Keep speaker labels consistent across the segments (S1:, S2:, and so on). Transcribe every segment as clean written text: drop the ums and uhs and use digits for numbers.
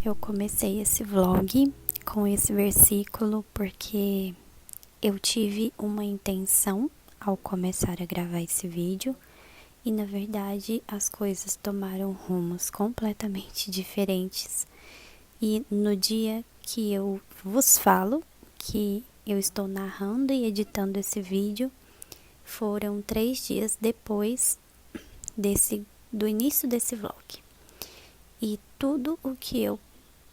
S1: eu comecei esse vlog com esse versículo porque eu tive uma intenção ao começar a gravar esse vídeo e na verdade as coisas tomaram rumos completamente diferentes. E no dia que eu vos falo que eu estou narrando e editando esse vídeo, foram 3 dias depois do início desse vlog. E tudo o que eu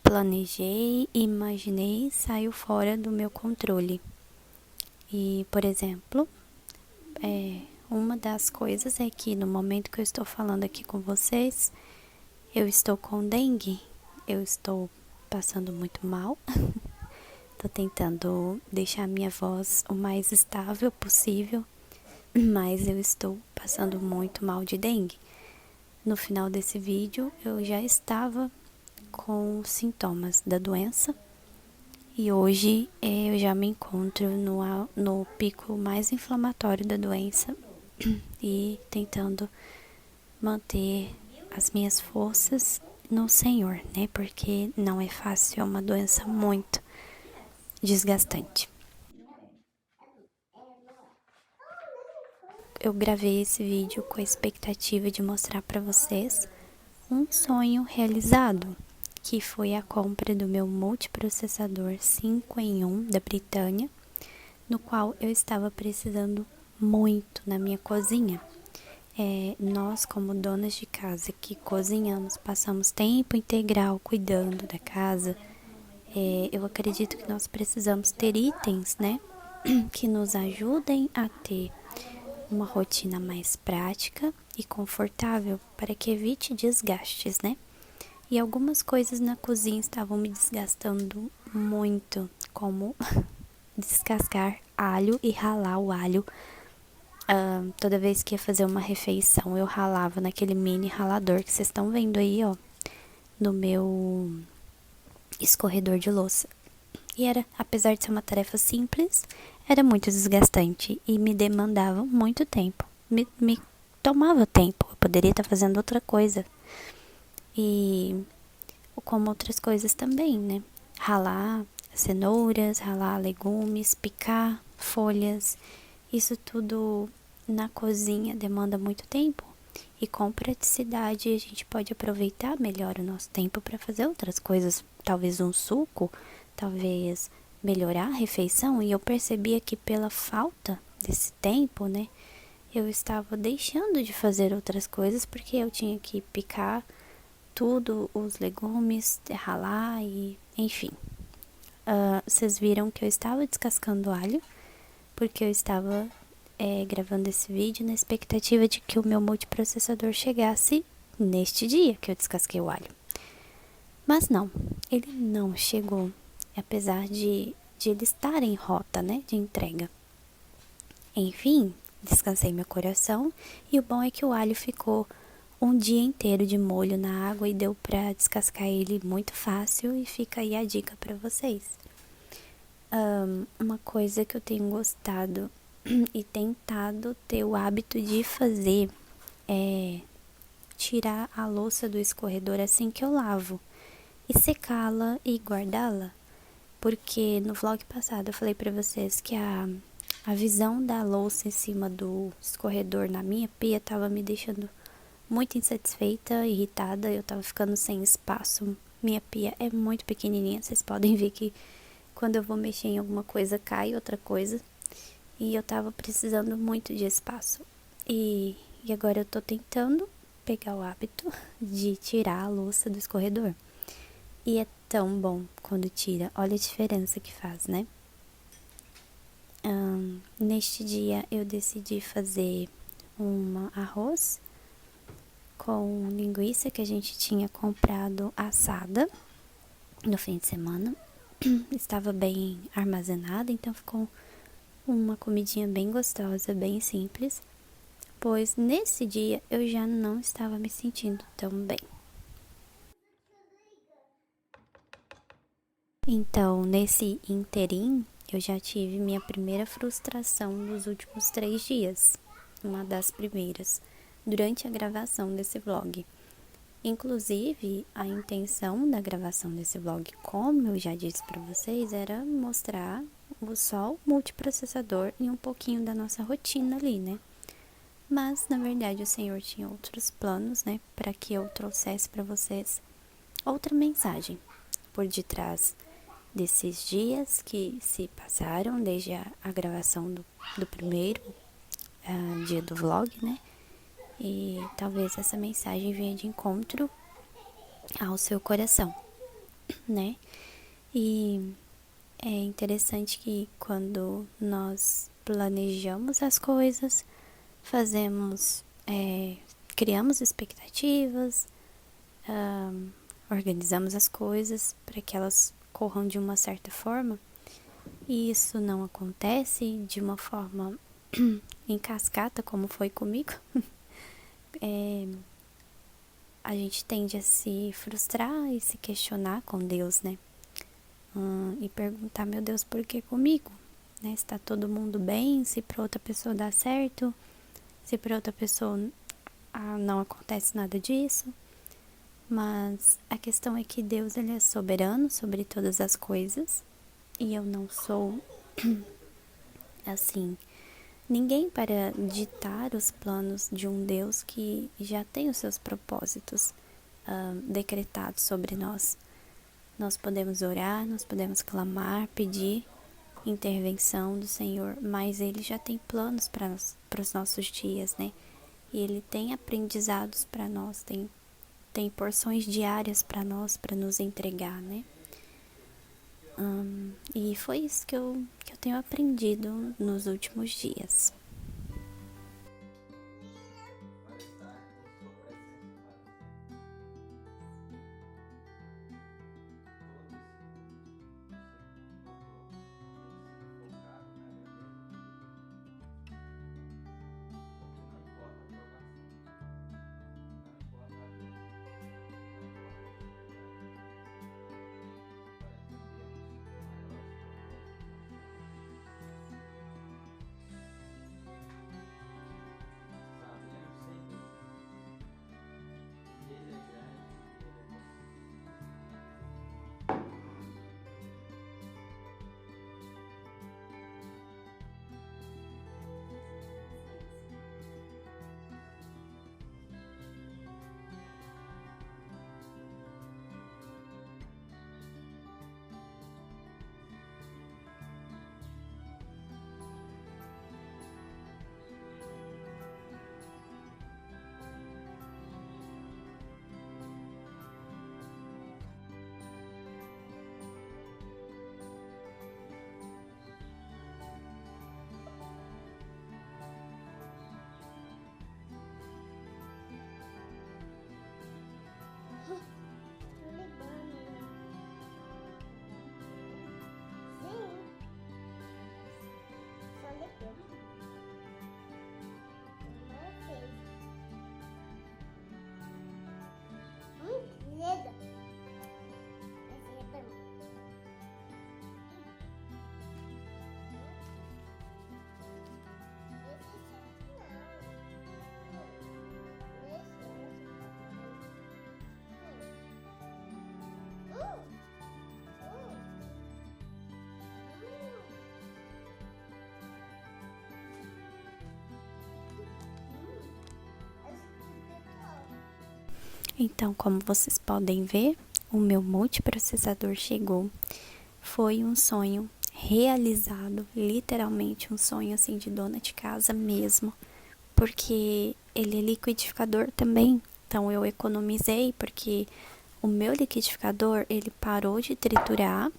S1: planejei e imaginei saiu fora do meu controle. E, por exemplo, uma das coisas é que no momento que eu estou falando aqui com vocês, eu estou com dengue, eu estou passando muito mal. Tô tentando deixar minha voz o mais estável possível, mas eu estou passando muito mal de dengue. No final desse vídeo, eu já estava com sintomas da doença e hoje eu já me encontro no pico mais inflamatório da doença e tentando manter as minhas forças no Senhor, né? Porque não é fácil, é uma doença muito desgastante. Eu gravei esse vídeo com a expectativa de mostrar para vocês um sonho realizado, que foi a compra do meu multiprocessador 5 em 1 da Britânia, no qual eu estava precisando muito na minha cozinha. Nós, como donas de casa que cozinhamos, passamos tempo integral cuidando da casa. Eu acredito que nós precisamos ter itens, né, que nos ajudem a ter uma rotina mais prática e confortável para que evite desgastes, né? E algumas coisas na cozinha estavam me desgastando muito, como descascar alho e ralar o alho. Toda vez que ia fazer uma refeição, eu ralava naquele mini ralador que vocês estão vendo aí, ó, no meu escorredor de louça. E apesar de ser uma tarefa simples, era muito desgastante e me demandava muito tempo. Me tomava tempo, eu poderia estar fazendo outra coisa. E como outras coisas também, né? Ralar cenouras, ralar legumes, picar folhas. Isso tudo na cozinha demanda muito tempo. E com praticidade a gente pode aproveitar melhor o nosso tempo para fazer outras coisas. Talvez um suco, talvez melhorar a refeição. E eu percebia que pela falta desse tempo, né? Eu estava deixando de fazer outras coisas porque eu tinha que picar tudo, os legumes, ralar e enfim. Vocês viram que eu estava descascando alho, porque eu estava gravando esse vídeo na expectativa de que o meu multiprocessador chegasse neste dia que eu descasquei o alho. Mas não, ele não chegou, apesar de ele estar em rota, né, de entrega. Enfim, descansei meu coração e o bom é que o alho ficou um dia inteiro de molho na água e deu pra descascar ele muito fácil e fica aí a dica pra vocês. Uma coisa que eu tenho gostado e tentado ter o hábito de fazer é tirar a louça do escorredor assim que eu lavo e secá-la e guardá-la, porque no vlog passado eu falei pra vocês que a visão da louça em cima do escorredor na minha pia tava me deixando muito insatisfeita, irritada, eu tava ficando sem espaço. Minha pia é muito pequenininha, vocês podem ver que quando eu vou mexer em alguma coisa cai outra coisa. E eu tava precisando muito de espaço. E agora eu tô tentando pegar o hábito de tirar a louça do escorredor. E é tão bom quando tira, olha a diferença que faz, né? Neste dia eu decidi fazer um arroz com linguiça que a gente tinha comprado assada no fim de semana. Estava bem armazenada, então ficou uma comidinha bem gostosa, bem simples, pois nesse dia eu já não estava me sentindo tão bem. Então, nesse interim, eu já tive minha primeira frustração nos últimos 3 dias, uma das primeiras, durante a gravação desse vlog. Inclusive, a intenção da gravação desse vlog, como eu já disse para vocês, era mostrar só o multiprocessador e um pouquinho da nossa rotina ali, né? Mas, na verdade, o Senhor tinha outros planos, né? Para que eu trouxesse para vocês outra mensagem por detrás desses dias que se passaram desde a gravação do primeiro dia do vlog, né? E talvez essa mensagem venha de encontro ao seu coração, né? E é interessante que quando nós planejamos as coisas, fazemos, criamos expectativas, organizamos as coisas para que elas corram de uma certa forma, e isso não acontece de uma forma em cascata, como foi comigo. A gente tende a se frustrar e se questionar com Deus, né? E perguntar, meu Deus, por que comigo? Né? Se tá todo mundo bem, se pra outra pessoa dá certo, se pra outra pessoa não acontece nada disso. Mas a questão é que Deus, ele é soberano sobre todas as coisas, e eu não sou, assim, ninguém para ditar os planos de um Deus que já tem os seus propósitos decretados sobre nós. Nós podemos orar, nós podemos clamar, pedir intervenção do Senhor, mas Ele já tem planos para os nossos dias, né? E Ele tem aprendizados para nós, tem porções diárias para nós, para nos entregar, né? E foi isso que eu tenho aprendido nos últimos dias. Então, como vocês podem ver, o meu multiprocessador chegou. Foi um sonho realizado, literalmente um sonho assim de dona de casa mesmo, porque ele é liquidificador também. Então eu economizei porque o meu liquidificador, ele parou de triturar,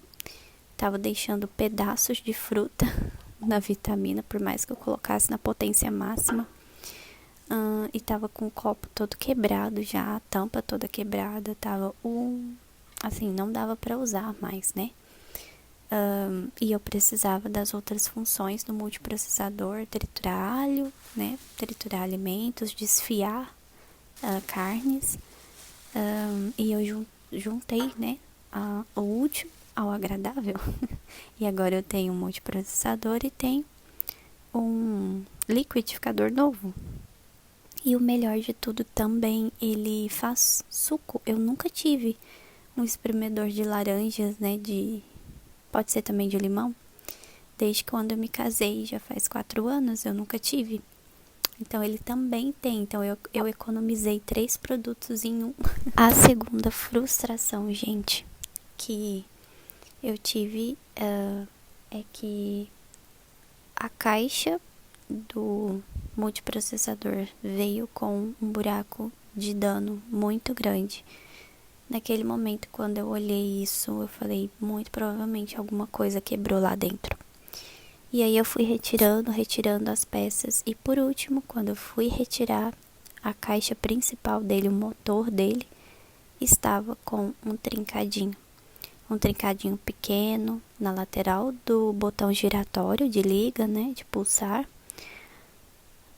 S1: tava deixando pedaços de fruta na vitamina, por mais que eu colocasse na potência máxima. E tava com o copo todo quebrado já, a tampa toda quebrada, tava assim, não dava para usar mais, né? E eu precisava das outras funções do multiprocessador, triturar alho, né? Triturar alimentos, desfiar carnes. E eu juntei, né? O útil ao agradável. E agora eu tenho um multiprocessador e tenho um liquidificador novo. E o melhor de tudo também, ele faz suco. Eu nunca tive um espremedor de laranjas, né, pode ser também de limão. Desde quando eu me casei, já faz 4 anos, eu nunca tive. Então ele também tem, então eu economizei 3 produtos em um. A segunda frustração, gente, que eu tive é que a caixa do multiprocessador veio com um buraco de dano muito grande. Naquele momento, quando eu olhei isso, eu falei, muito provavelmente alguma coisa quebrou lá dentro. E aí eu fui retirando as peças. E por último, quando eu fui retirar a caixa principal dele, o motor dele, estava com um trincadinho. Um trincadinho pequeno na lateral do botão giratório de liga, né, de pulsar.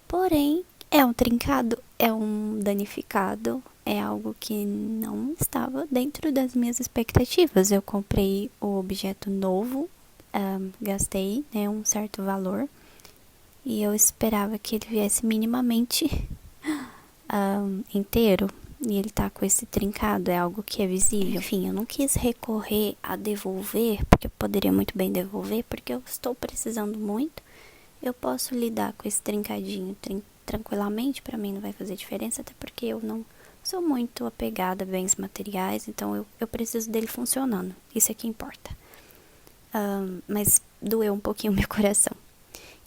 S1: Porém, é um trincado, é um danificado, é algo que não estava dentro das minhas expectativas. Eu comprei o objeto novo, gastei, né, um certo valor e eu esperava que ele viesse minimamente inteiro. E ele tá com esse trincado, é algo que é visível. Enfim, eu não quis recorrer a devolver, porque eu poderia muito bem devolver, porque eu estou precisando muito. Eu posso lidar com esse trincadinho tranquilamente, pra mim não vai fazer diferença, até porque eu não sou muito apegada a bens materiais, então eu preciso dele funcionando, isso é que importa. Mas doeu um pouquinho o meu coração.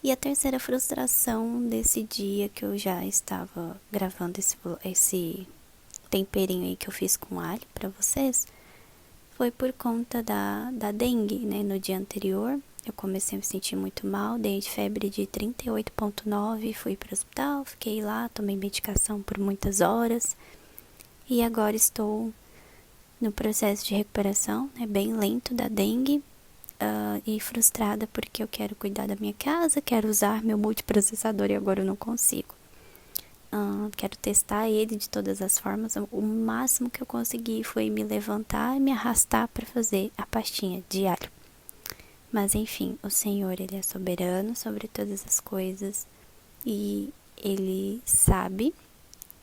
S1: E a terceira frustração desse dia que eu já estava gravando esse temperinho aí que eu fiz com alho pra vocês, foi por conta da dengue, né? No dia anterior, eu comecei a me sentir muito mal, dei febre de 38,9, fui para o hospital, fiquei lá, tomei medicação por muitas horas. E agora estou no processo de recuperação, né, bem lento da dengue, e frustrada porque eu quero cuidar da minha casa, quero usar meu multiprocessador e agora eu não consigo. Quero testar ele de todas as formas. O máximo que eu consegui foi me levantar e me arrastar para fazer a pastinha de alho. Mas enfim, o Senhor, Ele é soberano sobre todas as coisas e Ele sabe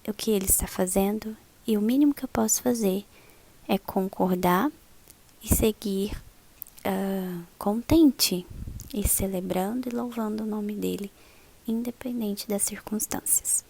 S1: o que Ele está fazendo, e o mínimo que eu posso fazer é concordar e seguir contente e celebrando e louvando o nome dEle, independente das circunstâncias.